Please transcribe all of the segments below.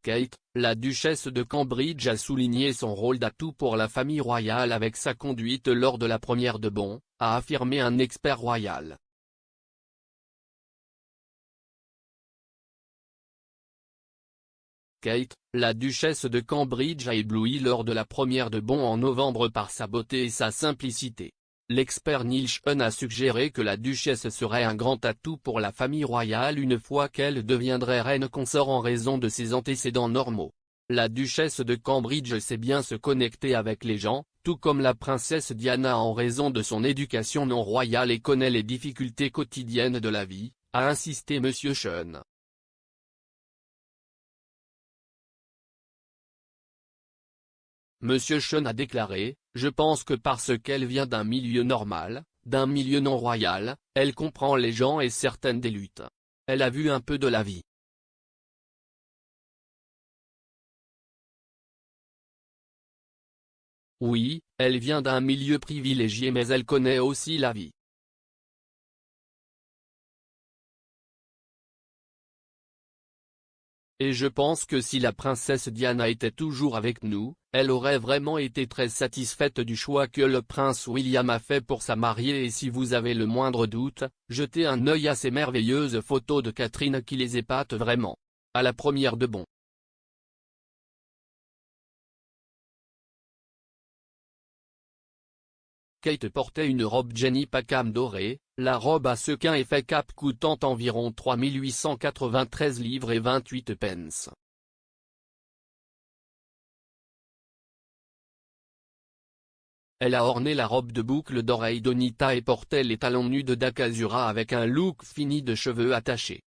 Kate, la duchesse de Cambridge a souligné son rôle d'atout pour la famille royale avec sa conduite lors de la première de Bon, a affirmé un expert royal. Kate, la duchesse de Cambridge a ébloui lors de la première de Bon en novembre par sa beauté et sa simplicité. L'expert Neil Sean a suggéré que la duchesse serait un grand atout pour la famille royale une fois qu'elle deviendrait reine consort en raison de ses antécédents normaux. La duchesse de Cambridge sait bien se connecter avec les gens, tout comme la princesse Diana en raison de son éducation non royale et connaît les difficultés quotidiennes de la vie, a insisté M. Sean. M. Sean a déclaré, « Je pense que parce qu'elle vient d'un milieu normal, d'un milieu non royal, elle comprend les gens et certaines des luttes. Elle a vu un peu de la vie. » Oui, elle vient d'un milieu privilégié mais elle connaît aussi la vie. Et je pense que si la princesse Diana était toujours avec nous, elle aurait vraiment été très satisfaite du choix que le prince William a fait pour sa mariée et si vous avez le moindre doute, jetez un œil à ces merveilleuses photos de Catherine qui les épatent vraiment. À la première de Bon. Kate portait une robe Jenny Packham dorée, la robe à sequins effet cap coûtant environ 3893 livres et 28 pence. Elle a orné la robe de boucles d'oreilles d'Onita et portait les talons nus de Dakazura avec un look fini de cheveux attachés.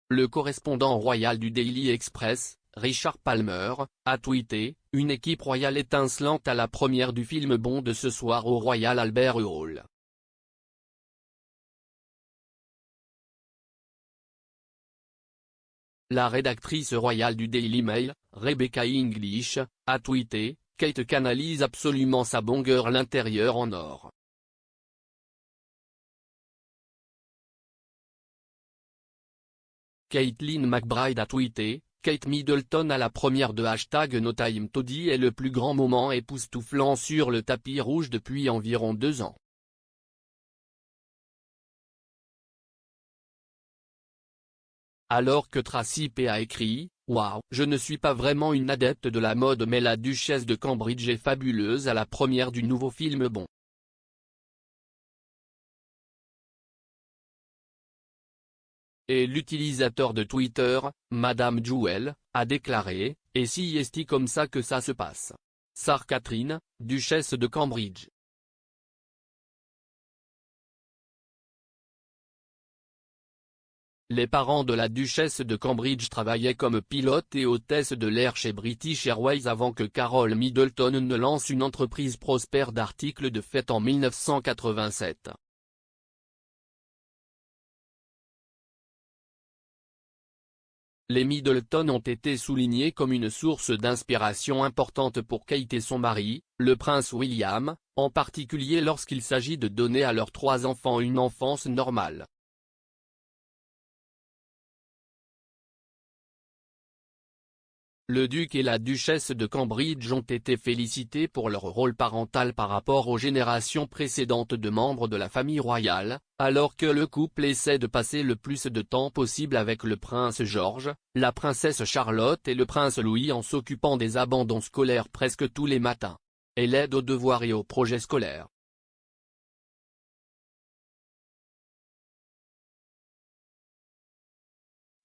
Le correspondant royal du Daily Express, Richard Palmer, a tweeté « Une équipe royale étincelante à la première du film Bond de ce soir au Royal Albert Hall ». La rédactrice royale du Daily Mail, Rebecca English, a tweeté « Kate canalise absolument sa Bond girl l'intérieur en or ». Caitlin McBride a tweeté « Kate Middleton à la première de #NoTimeToDie est le plus grand moment époustouflant sur le tapis rouge depuis environ 2 ans ». Alors que Tracy P a écrit « Waouh, je ne suis pas vraiment une adepte de la mode mais la duchesse de Cambridge est fabuleuse à la première du nouveau film Bond ». Et l'utilisateur de Twitter, Madame Jewel, a déclaré « Et si est comme ça que ça se passe. Sir Catherine, duchesse de Cambridge ». Les parents de la duchesse de Cambridge travaillaient comme pilote et hôtesse de l'air chez British Airways avant que Carol Middleton ne lance une entreprise prospère d'articles de fête en 1987. Les Middleton ont été soulignés comme une source d'inspiration importante pour Kate et son mari, le prince William, en particulier lorsqu'il s'agit de donner à leurs 3 enfants une enfance normale. Le duc et la duchesse de Cambridge ont été félicités pour leur rôle parental par rapport aux générations précédentes de membres de la famille royale, alors que le couple essaie de passer le plus de temps possible avec le prince George, la princesse Charlotte et le prince Louis en s'occupant des abandons scolaires presque tous les matins. Et l'aide aux devoirs et aux projets scolaires.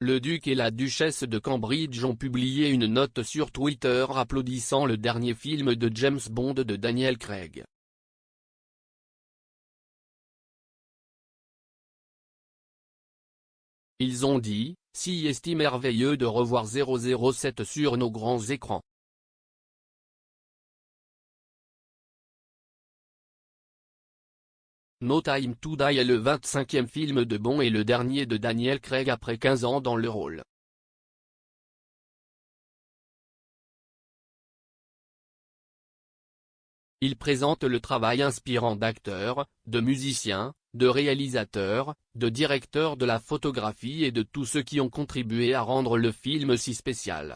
Le duc et la duchesse de Cambridge ont publié une note sur Twitter applaudissant le dernier film de James Bond de Daniel Craig. Ils ont dit, « Si est merveilleux de revoir 007 sur nos grands écrans. No Time to Die est le 25e film de Bond et le dernier de Daniel Craig après 15 ans dans le rôle. Il présente le travail inspirant d'acteurs, de musiciens, de réalisateurs, de directeurs de la photographie et de tous ceux qui ont contribué à rendre le film si spécial.